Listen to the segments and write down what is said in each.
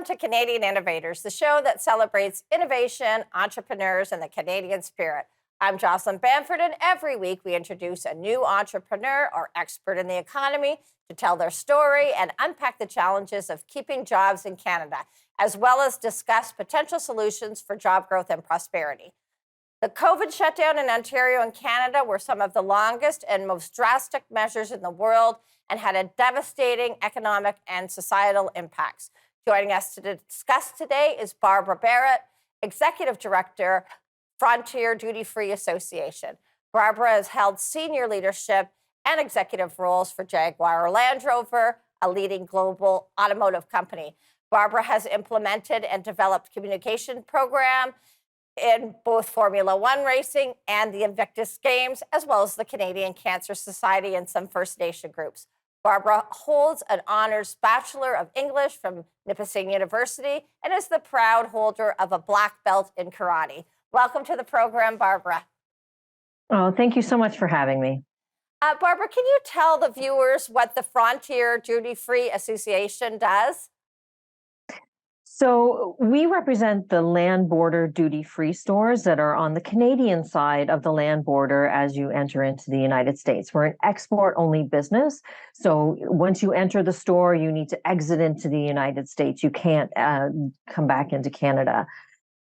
Welcome to Canadian Innovators, the show that celebrates innovation, entrepreneurs, and the Canadian spirit. I'm Jocelyn, and every week we introduce a new entrepreneur or expert in the economy to tell their story and unpack the challenges of keeping jobs in Canada, as well as discuss potential solutions for job growth and prosperity. The COVID shutdown in Ontario and Canada were some of the longest and most drastic measures in the world and had a devastating economic and societal impacts. Joining us to discuss today is Barbara Barrett, Executive Director, Frontier DutyFree Association. Barbara has held senior leadership and executive roles for Jaguar Land Rover, a leading global automotive company. Barbara has implemented and developed communication program in both Formula One racing and the Invictus Games, as well as the Canadian Cancer Society and some First Nation groups. Barbara holds an honors Bachelor of English from Nipissing University and is the proud holder of a black belt in karate. Welcome to the program, Barbara. Oh, thank you so much for having me. Barbara, can you tell the viewers what the Frontier DutyFree Association does? So we represent the land border duty-free stores that are on the Canadian side of the land border as you enter into the United States. We're an export-only business. So once you enter the store, you need to exit into the United States. You can't come back into Canada.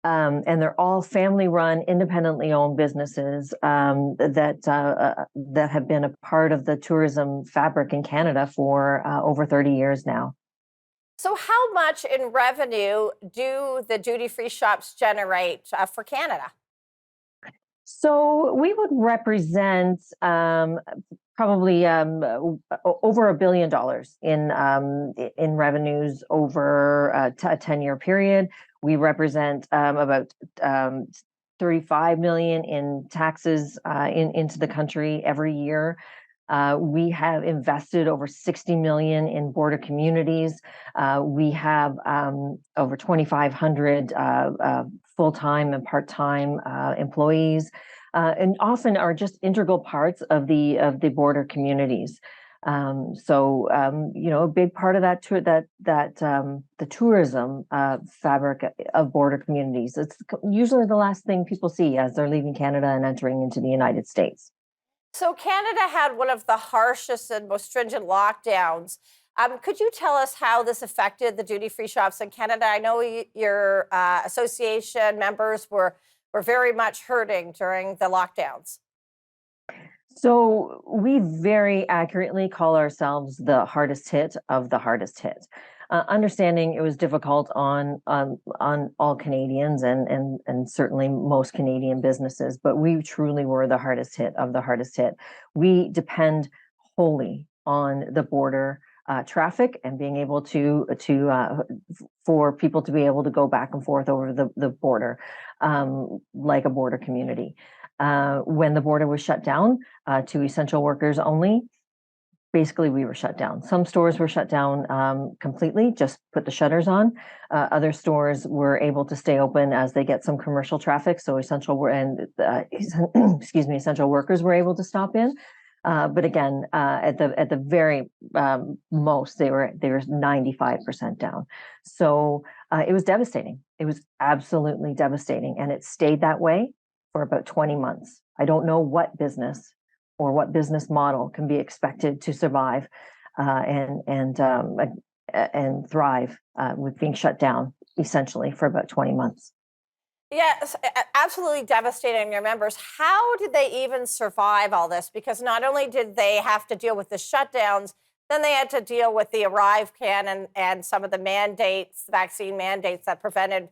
And they're all family-run, independently owned businesses that have been a part of the tourism fabric in Canada for over 30 years now. So how much in revenue do the duty-free shops generate for Canada? So we would represent probably over $1 billion in revenues over a 10-year period. We represent about 35 million in taxes into the country every year. We have invested over 60 million in border communities. We have over 2,500 full-time and part-time employees, and often are just integral parts of the border communities. A big part of the tourism fabric of border communities. It's usually the last thing people see as they're leaving Canada and entering into the United States. So Canada had one of the harshest and most stringent lockdowns. Could you tell us how this affected the duty-free shops in Canada? I know your association members were very much hurting during the lockdowns. So we very accurately call ourselves the hardest hit of the hardest hit. Understanding it was difficult on all Canadians and certainly most Canadian businesses, but we truly were the hardest hit of the hardest hit. We depend wholly on the border traffic and being able to for people to be able to go back and forth over the border like a border community. When the border was shut down to essential workers only, basically we were shut down. Some stores were shut down completely, just put the shutters on. Other stores were able to stay open as they get some commercial traffic. So essential workers were able to stop in. But again, at the very most, they were 95% down. So it was devastating. It was absolutely devastating, and it stayed that way for about 20 months. I don't know what business or what business model can be expected to survive and thrive with being shut down essentially for about 20 months. Yes, absolutely devastating your members. How did they even survive all this? Because not only did they have to deal with the shutdowns, then they had to deal with the ArriveCAN and some of the mandates, vaccine mandates that prevented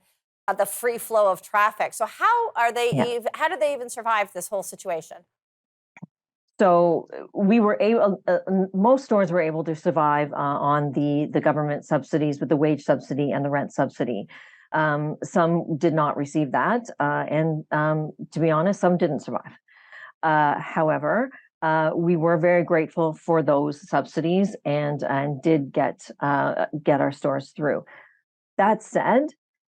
the free flow of traffic. So how did they even survive this whole situation? So we were able, most stores were able to survive on the government subsidies with the wage subsidy and the rent subsidy. Some did not receive that, and to be honest, some didn't survive. However, we were very grateful for those subsidies and did get our stores through. That said,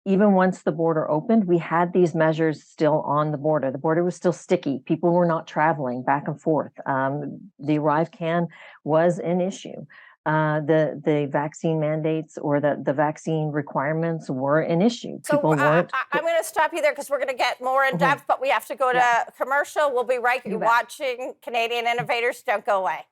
even once the border opened, we had these measures still on the border. The border was still sticky. People were not traveling back and forth. The ArriveCAN was an issue. the vaccine mandates or the vaccine requirements were an issue. So People weren't. I'm going to stop you there because we're going to get more in Mhm. depth, but we have to go Yeah. to commercial. We'll be right You bet. watching Canadian Innovators. Don't go away.